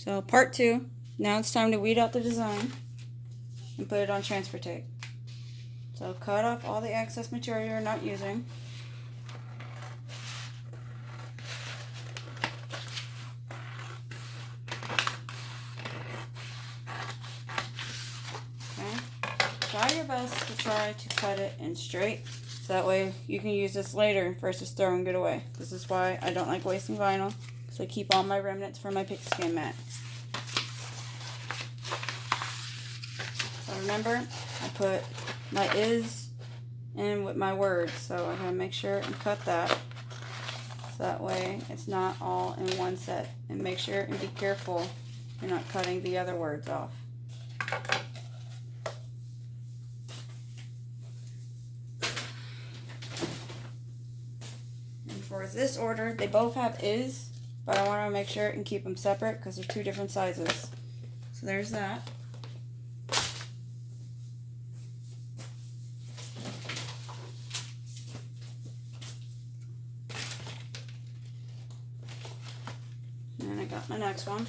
So part 2, now it's time to weed out the design and put it on transfer tape. So cut off all the excess material you're not using. Okay. Try your best to try to cut it in straight, so that way you can use this later versus throwing it away. This is why I don't like wasting vinyl, so I keep all my remnants for my pigskin mat. So remember, I put my is in with my words, so I'm going to make sure and cut that, so that way it's not all in one set. And make sure and be careful you're not cutting the other words off. And for this order, they both have is, but I want to make sure and keep them separate because they're 2 different sizes. So there's that. And I got my next one.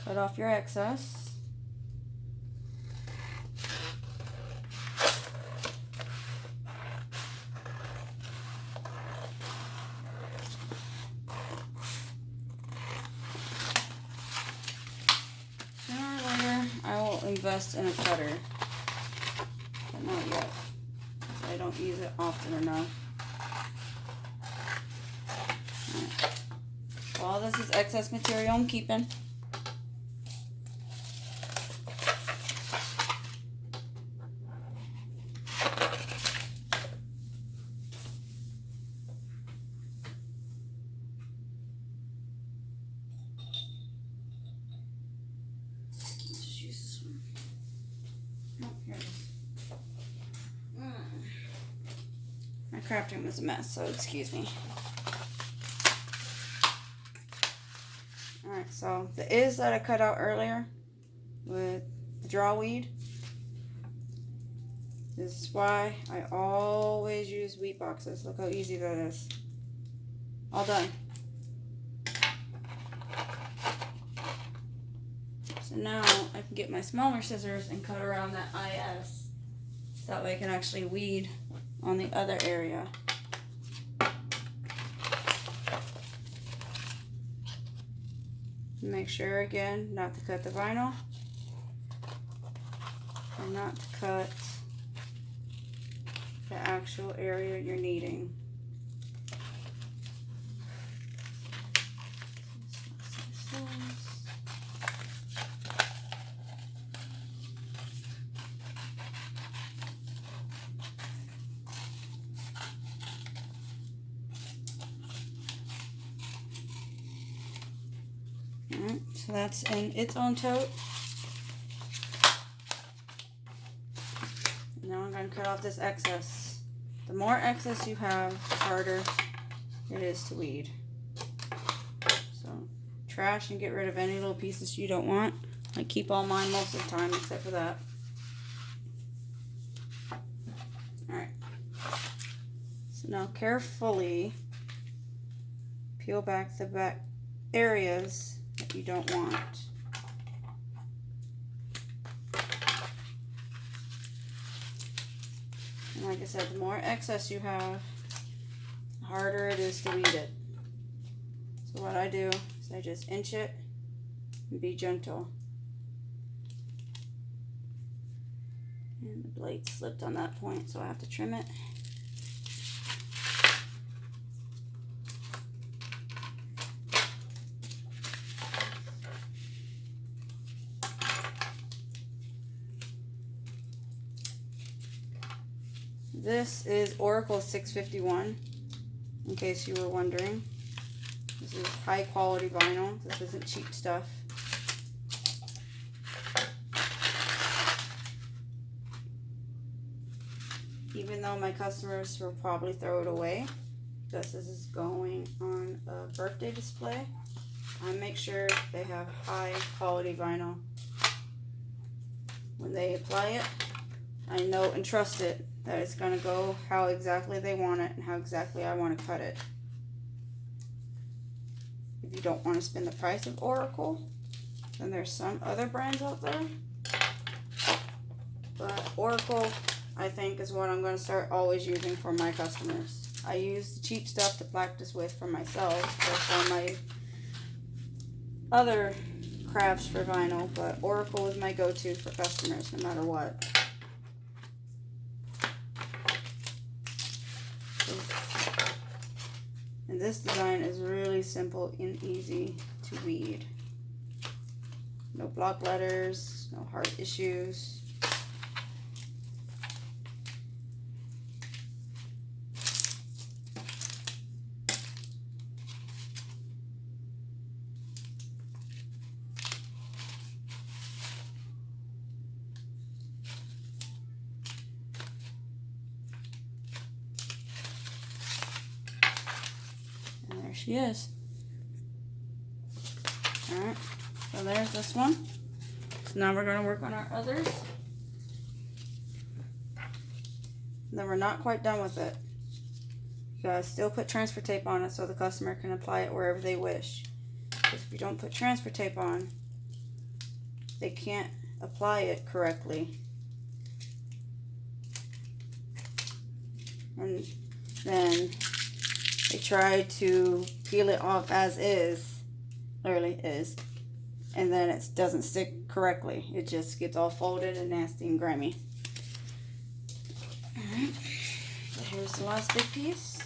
Cut off your excess. Sooner or later, I will invest in a cutter, but not yet. I don't use it often enough. Right. So all this is excess material I'm keeping. Let's just use this one. Oh, here it is. My craft room is a mess, so excuse me. Alright, so the is that I cut out earlier with draw weed, this is why I always use weed boxes. Look how easy that is. All done. So now I can get my smaller scissors and cut around that IS, so that way I can actually weed on the other area. Make sure again not to cut the vinyl and not to cut the actual area you're needing. Alright, so that's in its own tote. Now I'm going to cut off this excess. The more excess you have, the harder it is to weed. So trash and get rid of any little pieces you don't want. I keep all mine most of the time except for that. Alright. So now carefully peel back the back areas that you don't want. And like I said, the more excess you have, the harder it is to weed it. So what I do is I just inch it and be gentle. And the blade slipped on that point, so I have to trim it. This is Oracal 651, in case you were wondering. This is high quality vinyl. This isn't cheap stuff. Even though my customers will probably throw it away, because this is going on a birthday display, I make sure they have high quality vinyl. When they apply it, I know and trust it that it's going to go how exactly they want it and how exactly I want to cut it. If you don't want to spend the price of Oracal, then there's some other brands out there. But Oracle, I think, is what I'm going to start always using for my customers. I use the cheap stuff to practice with for myself or for my other crafts for vinyl, but Oracle is my go-to for customers no matter what. And this design is really simple and easy to read. No block letters, no heart issues. And there she is. Alright, so there's this one. So now we're going to work on our others. And then we're not quite done with it. You gotta still put transfer tape on it so the customer can apply it wherever they wish. Because if you don't put transfer tape on, they can't apply it correctly. And then they try to peel it off as is, literally is, and then it doesn't stick correctly. It just gets all folded and nasty and grimy. Alright, so here's the last big piece.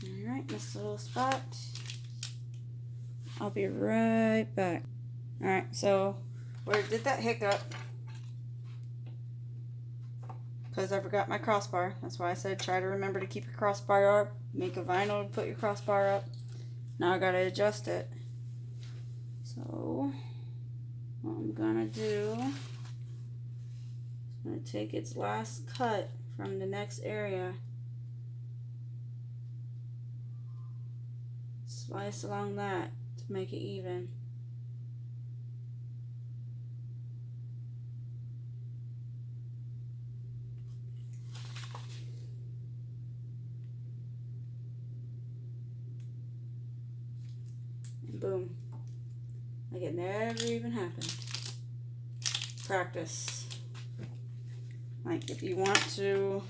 Alright, this little spot. I'll be right back. Alright, so where did that hiccup? Because I forgot my crossbar. That's why I said try to remember to keep your crossbar up. Make a vinyl to put your crossbar up. Now I gotta adjust it. So what I'm gonna do, I'm gonna take its last cut from the next area, slice along that to make it even. And boom. Like it never even happened. Practice. Like if you want to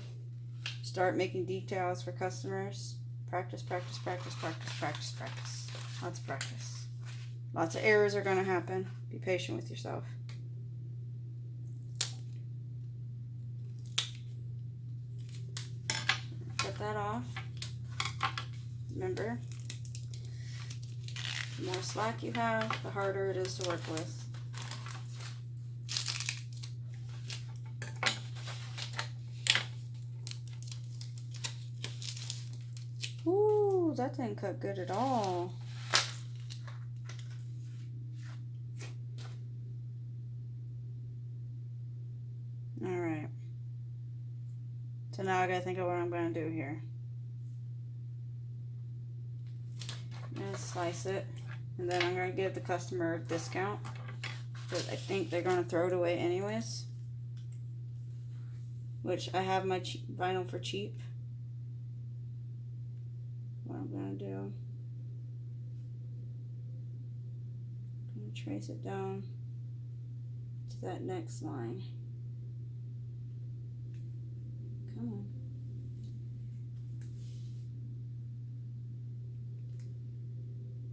start making details for customers, practice, practice, practice, practice, practice, practice. Lots of practice. Lots of errors are going to happen. Be patient with yourself. Cut that off. Remember, the more slack you have, the harder it is to work with. Ooh, that didn't cut good at all. Alright. So now I gotta think of what I'm gonna do here. I'm gonna slice it, and then I'm gonna give the customer a discount, because I think they're gonna throw it away anyways. Which I have my vinyl for cheap. What I'm gonna do, I'm gonna trace it down to that next line. Come on.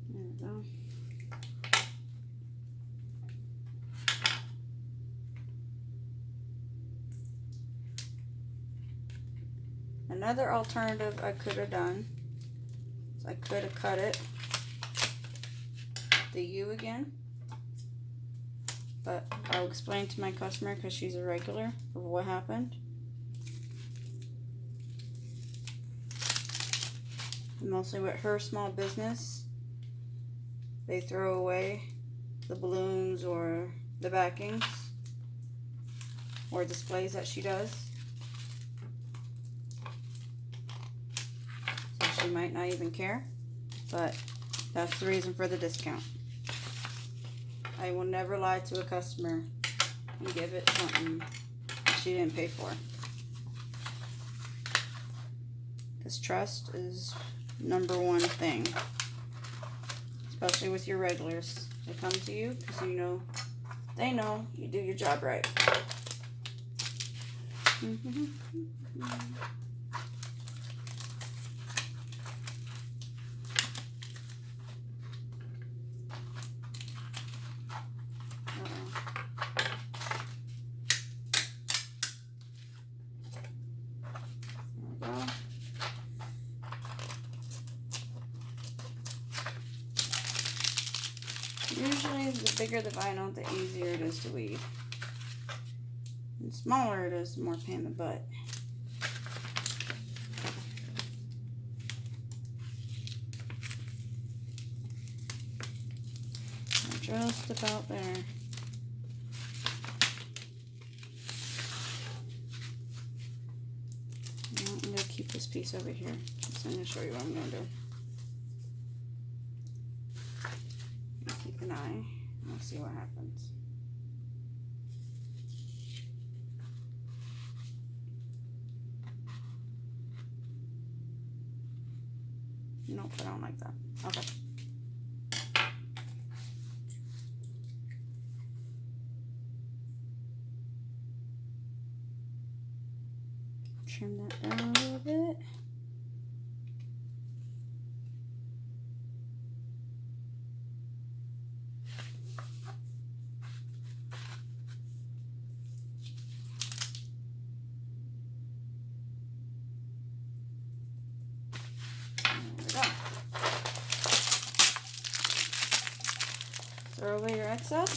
There we go. Another alternative I could have done is I could have cut it the U again, but I'll explain to my customer because she's a regular of what happened. Mostly with her small business, they throw away the balloons or the backings or displays that she does. So she might not even care, but That's the reason for the discount. I will never lie to a customer and give it something she didn't pay for. Because trust is #1 thing. Especially with your regulars. They come to you because you know, they know you do your job right. Usually the bigger the vinyl, the easier it is to weed. And the smaller it is, the more pain in the butt. We're just about there. Well, I'm going to keep this piece over here. I'm going to show you what I'm going to do. Keep an eye. We'll see what happens. Nope, I don't like that. Okay. Trim that down a little bit. Throw away your excess.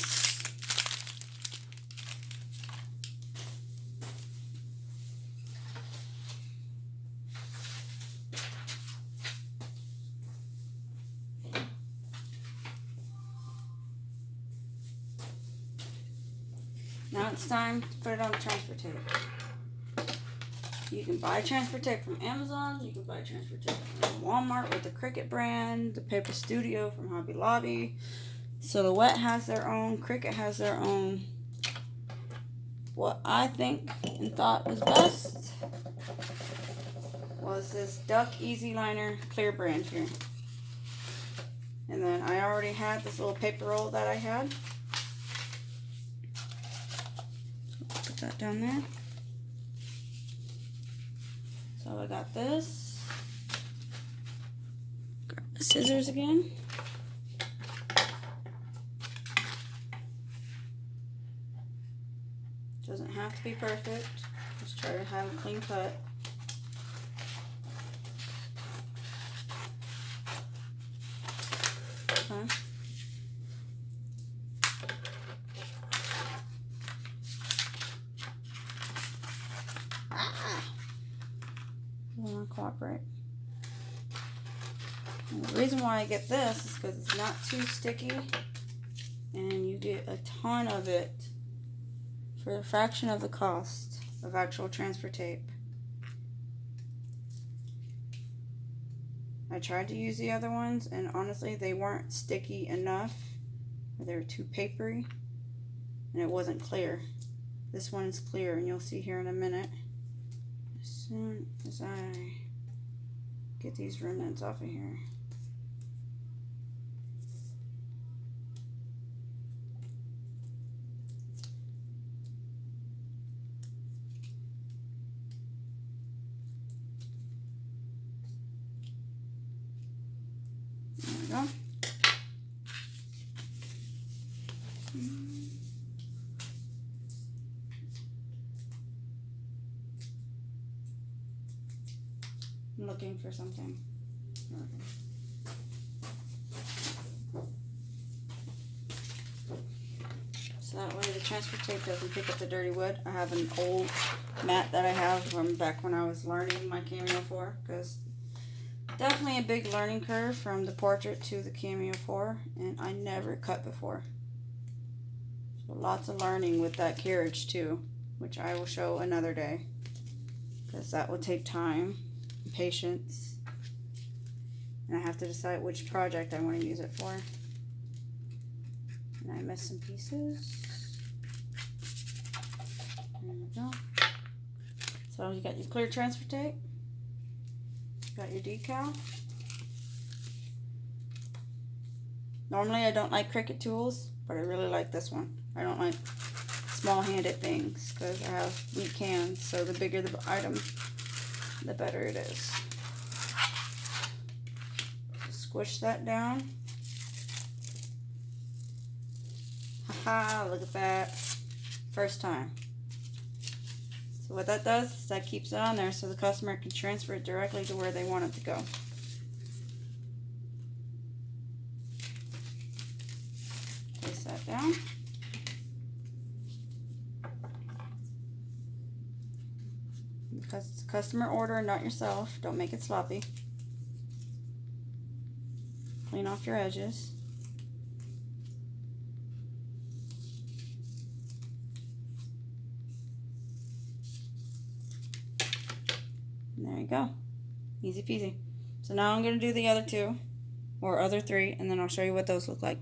Now it's time to put it on transfer tape. You can buy transfer tape from Amazon. You can buy transfer tape from Walmart with the Cricut brand, the Paper Studio from Hobby Lobby. Silhouette has their own. Cricut has their own. What I think and thought was best was this Duck Easy Liner clear brand here. And then I already had this little paper roll that I had. Put that down there. So I got this. Grab the scissors again. Doesn't have to be perfect. Just try to have a clean cut. Okay. Will not cooperate. And the reason why I get this is because it's not too sticky and you get a ton of it for a fraction of the cost of actual transfer tape. I tried to use the other ones and honestly they weren't sticky enough, or they were too papery and it wasn't clear. This one is clear and you'll see here in a minute. As soon as I get these remnants off of here. There we go. I'm looking for something. So that way the transfer tape doesn't pick up the dirty wood. I have an old mat that I have from back when I was learning my Cameo 4, because definitely a big learning curve from the portrait to the Cameo 4, and I never cut before. So lots of learning with that carriage too, which I will show another day, because that will take time, patience, And I have to decide which project I want to use it for. And I missed some pieces. There we go. So you got your clear transfer tape. Got your decal. Normally I don't like Cricut tools, but I really like this one. I don't like small-handed things because I have weak hands, so the bigger the item, the better it is. Squish that down. Haha, look at that. First time. So what that does is that keeps it on there so the customer can transfer it directly to where they want it to go. Place that down. Because it's a customer order and not yourself, don't make it sloppy. Clean off your edges. And there you go. Easy peasy. So now I'm going to do the other two, or other three, and then I'll show you what those look like.